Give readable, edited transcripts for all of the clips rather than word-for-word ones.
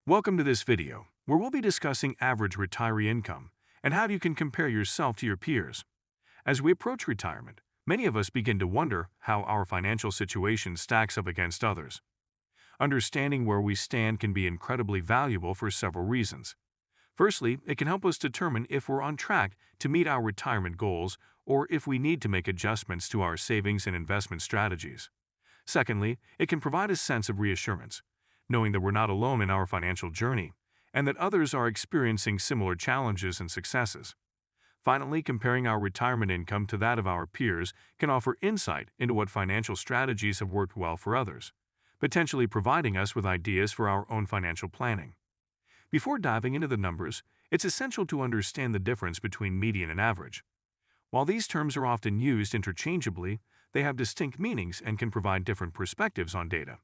Welcome to this video, where we'll be discussing average retiree income and how you can compare yourself to your peers. As we approach retirement, many of us begin to wonder how our financial situation stacks up against others. Understanding where we stand can be incredibly valuable for several reasons. Firstly, it can help us determine if we're on track to meet our retirement goals or if we need to make adjustments to our savings and investment strategies. Secondly, it can provide a sense of reassurance, knowing that we're not alone in our financial journey and that others are experiencing similar challenges and successes. Finally, comparing our retirement income to that of our peers can offer insight into what financial strategies have worked well for others, potentially providing us with ideas for our own financial planning. Before diving into the numbers, it's essential to understand the difference between median and average. While these terms are often used interchangeably, they have distinct meanings and can provide different perspectives on data.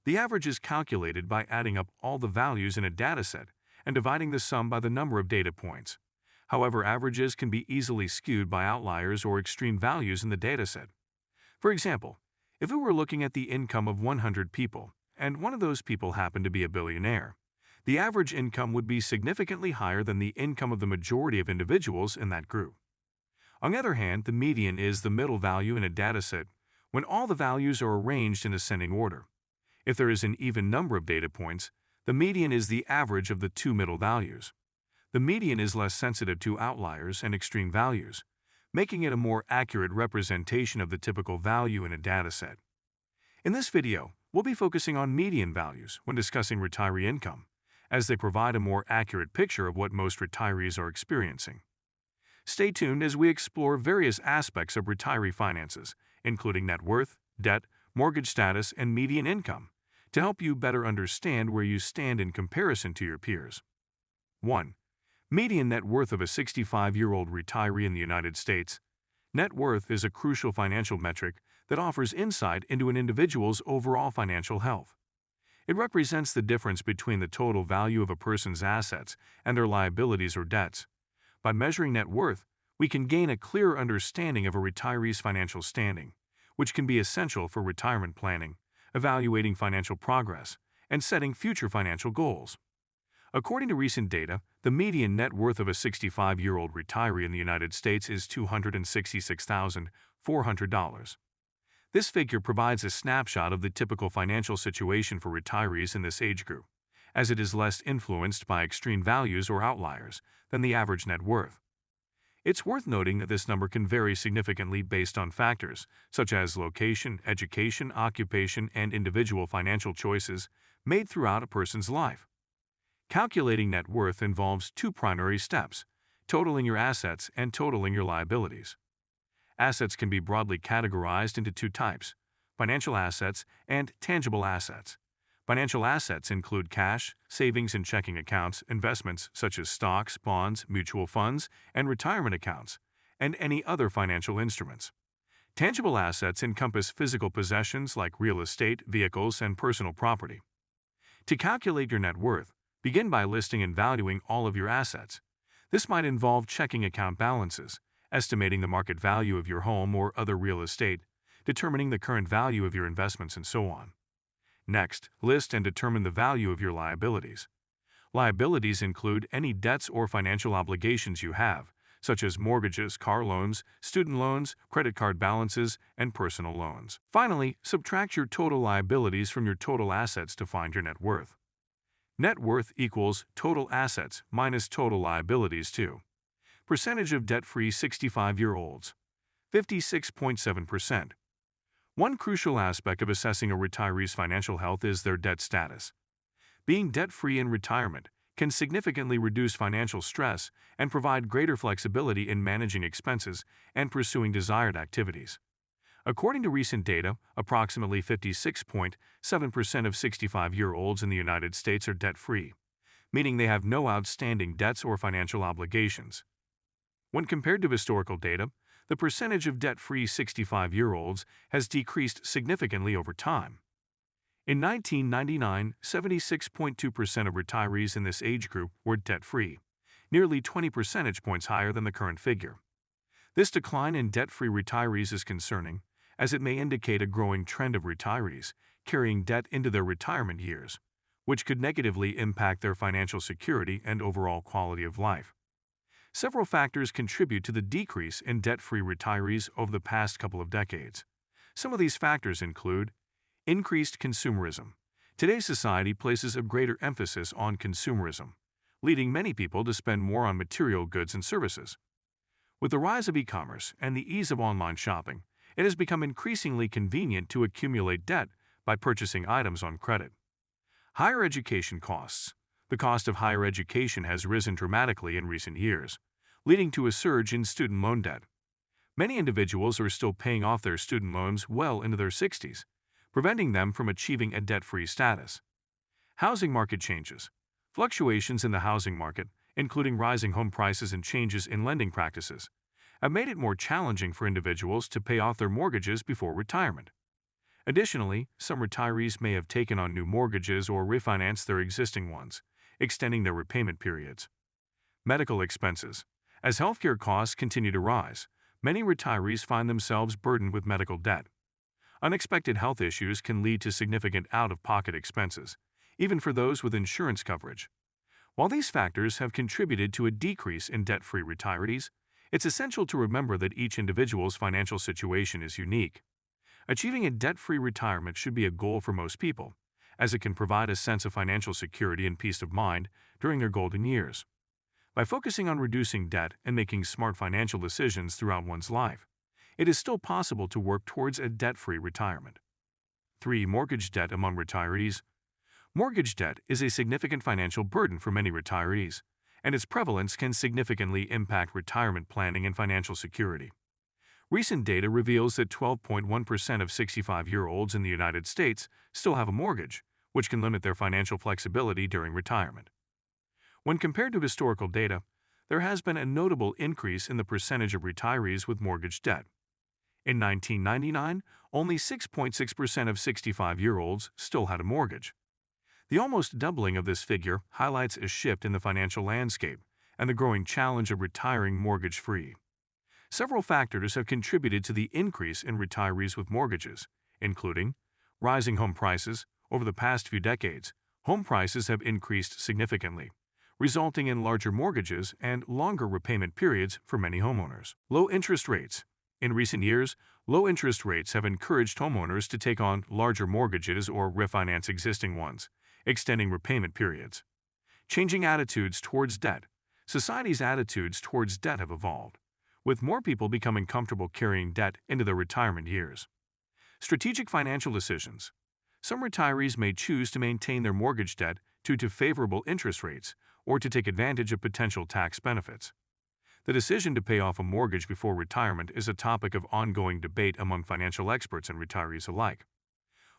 The average is calculated by adding up all the values in a dataset and dividing the sum by the number of data points. However, averages can be easily skewed by outliers or extreme values in the dataset. For example, if we were looking at the income of 100 people, and one of those people happened to be a billionaire, the average income would be significantly higher than the income of the majority of individuals in that group. On the other hand, the median is the middle value in a dataset when all the values are arranged in ascending order. If there is an even number of data points, the median is the average of the two middle values. The median is less sensitive to outliers and extreme values, making it a more accurate representation of the typical value in a dataset. In this video, we'll be focusing on median values when discussing retiree income, as they provide a more accurate picture of what most retirees are experiencing. Stay tuned as we explore various aspects of retiree finances, including net worth, debt, mortgage status, and median income, to help you better understand where you stand in comparison to your peers. 1. Median net worth of a 65-year-old retiree in the United States. Net worth is a crucial financial metric that offers insight into an individual's overall financial health. It represents the difference between the total value of a person's assets and their liabilities or debts. By measuring net worth, we can gain a clearer understanding of a retiree's financial standing, which can be essential for retirement planning, evaluating financial progress, and setting future financial goals. According to recent data, the median net worth of a 65-year-old retiree in the United States is $266,400. This figure provides a snapshot of the typical financial situation for retirees in this age group, as it is less influenced by extreme values or outliers than the average net worth. It's worth noting that this number can vary significantly based on factors such as location, education, occupation, and individual financial choices made throughout a person's life. Calculating net worth involves two primary steps: totaling your assets and totaling your liabilities. Assets can be broadly categorized into two types: financial assets and tangible assets. Financial assets include cash, savings and checking accounts, investments such as stocks, bonds, mutual funds, and retirement accounts, and any other financial instruments. Tangible assets encompass physical possessions like real estate, vehicles, and personal property. To calculate your net worth, begin by listing and valuing all of your assets. This might involve checking account balances, estimating the market value of your home or other real estate, determining the current value of your investments, and so on. Next, list and determine the value of your liabilities. Liabilities include any debts or financial obligations you have, such as mortgages, car loans, student loans, credit card balances, and personal loans. Finally, subtract your total liabilities from your total assets to find your net worth. Net worth equals total assets minus total liabilities too. Percentage of debt-free 65-year-olds, 56.7%. One crucial aspect of assessing a retiree's financial health is their debt status. Being debt-free in retirement can significantly reduce financial stress and provide greater flexibility in managing expenses and pursuing desired activities. According to recent data, approximately 56.7% of 65-year-olds in the United States are debt-free, meaning they have no outstanding debts or financial obligations. When compared to historical data, the percentage of debt-free 65-year-olds has decreased significantly over time. In 1999, 76.2% of retirees in this age group were debt-free, nearly 20 percentage points higher than the current figure. This decline in debt-free retirees is concerning, as it may indicate a growing trend of retirees carrying debt into their retirement years, which could negatively impact their financial security and overall quality of life. Several factors contribute to the decrease in debt-free retirees over the past couple of decades. Some of these factors include increased consumerism. Today's society places a greater emphasis on consumerism, leading many people to spend more on material goods and services. With the rise of e-commerce and the ease of online shopping, it has become increasingly convenient to accumulate debt by purchasing items on credit. Higher education costs. The cost of higher education has risen dramatically in recent years, leading to a surge in student loan debt. Many individuals are still paying off their student loans well into their 60s, preventing them from achieving a debt-free status. Housing market changes. Fluctuations in the housing market, including rising home prices and changes in lending practices, have made it more challenging for individuals to pay off their mortgages before retirement. Additionally, some retirees may have taken on new mortgages or refinanced their existing ones, extending their repayment periods. Medical expenses. As healthcare costs continue to rise, many retirees find themselves burdened with medical debt. Unexpected health issues can lead to significant out-of-pocket expenses, even for those with insurance coverage. While these factors have contributed to a decrease in debt-free retirees, it's essential to remember that each individual's financial situation is unique. Achieving a debt-free retirement should be a goal for most people, as it can provide a sense of financial security and peace of mind during their golden years. By focusing on reducing debt and making smart financial decisions throughout one's life, it is still possible to work towards a debt-free retirement. 3. Mortgage debt among retirees. Mortgage debt is a significant financial burden for many retirees, and its prevalence can significantly impact retirement planning and financial security. Recent data reveals that 12.1% of 65-year-olds in the United States still have a mortgage, which can limit their financial flexibility during retirement. When compared to historical data, there has been a notable increase in the percentage of retirees with mortgage debt. In 1999, only 6.6% of 65-year-olds still had a mortgage. The almost doubling of this figure highlights a shift in the financial landscape and the growing challenge of retiring mortgage-free. Several factors have contributed to the increase in retirees with mortgages, including rising home prices. Over the past few decades, home prices have increased significantly, resulting in larger mortgages and longer repayment periods for many homeowners. Low interest rates. In recent years, low interest rates have encouraged homeowners to take on larger mortgages or refinance existing ones, extending repayment periods. Changing attitudes towards debt. Society's attitudes towards debt have evolved, with more people becoming comfortable carrying debt into their retirement years. Strategic financial decisions. Some retirees may choose to maintain their mortgage debt due to favorable interest rates or to take advantage of potential tax benefits. The decision to pay off a mortgage before retirement is a topic of ongoing debate among financial experts and retirees alike.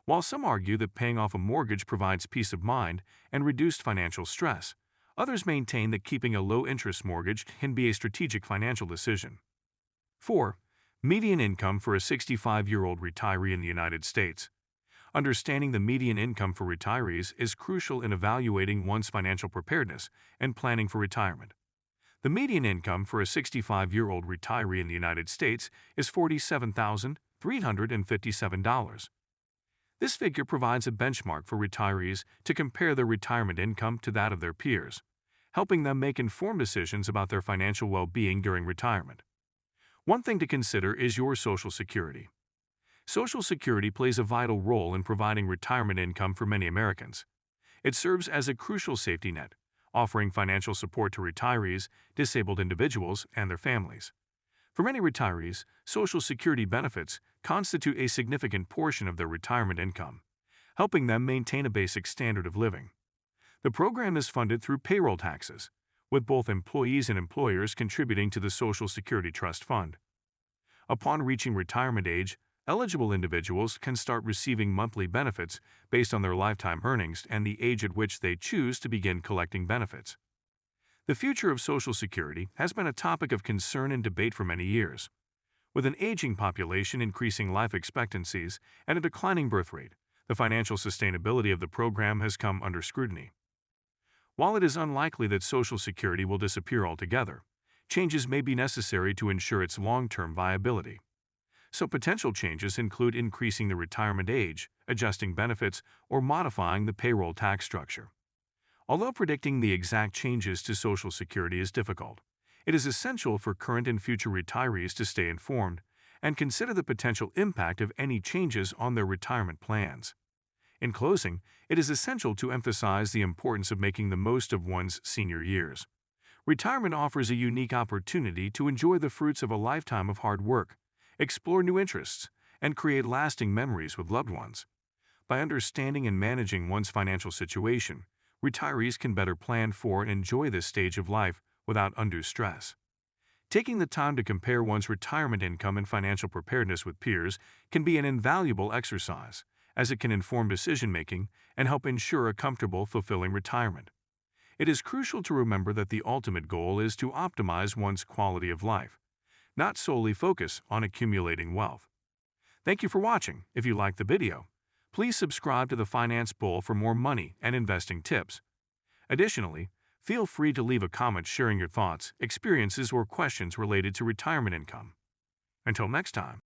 While some argue that paying off a mortgage provides peace of mind and reduced financial stress, others maintain that keeping a low-interest mortgage can be a strategic financial decision. 4. Median income for a 65-year-old retiree in the United States. Understanding the median income for retirees is crucial in evaluating one's financial preparedness and planning for retirement. The median income for a 65-year-old retiree in the United States is $47,357. This figure provides a benchmark for retirees to compare their retirement income to that of their peers, helping them make informed decisions about their financial well-being during retirement. One thing to consider is your Social Security. Social Security plays a vital role in providing retirement income for many Americans. It serves as a crucial safety net, offering financial support to retirees, disabled individuals, and their families. For many retirees, Social Security benefits constitute a significant portion of their retirement income, helping them maintain a basic standard of living. The program is funded through payroll taxes, with both employees and employers contributing to the Social Security Trust Fund. Upon reaching retirement age, eligible individuals can start receiving monthly benefits based on their lifetime earnings and the age at which they choose to begin collecting benefits. The future of Social Security has been a topic of concern and debate for many years. With an aging population, increasing life expectancies, and a declining birth rate, the financial sustainability of the program has come under scrutiny. While it is unlikely that Social Security will disappear altogether, changes may be necessary to ensure its long-term viability. So potential changes include increasing the retirement age, adjusting benefits, or modifying the payroll tax structure. Although predicting the exact changes to Social Security is difficult, it is essential for current and future retirees to stay informed and consider the potential impact of any changes on their retirement plans. In closing, it is essential to emphasize the importance of making the most of one's senior years. Retirement offers a unique opportunity to enjoy the fruits of a lifetime of hard work, explore new interests, and create lasting memories with loved ones. By understanding and managing one's financial situation, retirees can better plan for and enjoy this stage of life without undue stress. Taking the time to compare one's retirement income and financial preparedness with peers can be an invaluable exercise, as it can inform decision-making and help ensure a comfortable, fulfilling retirement. It is crucial to remember that the ultimate goal is to optimize one's quality of life, not solely focus on accumulating wealth. Thank you for watching. If you liked the video, please subscribe to the Finance Bull for more money and investing tips. Additionally, feel free to leave a comment sharing your thoughts, experiences, or questions related to retirement income. Until next time.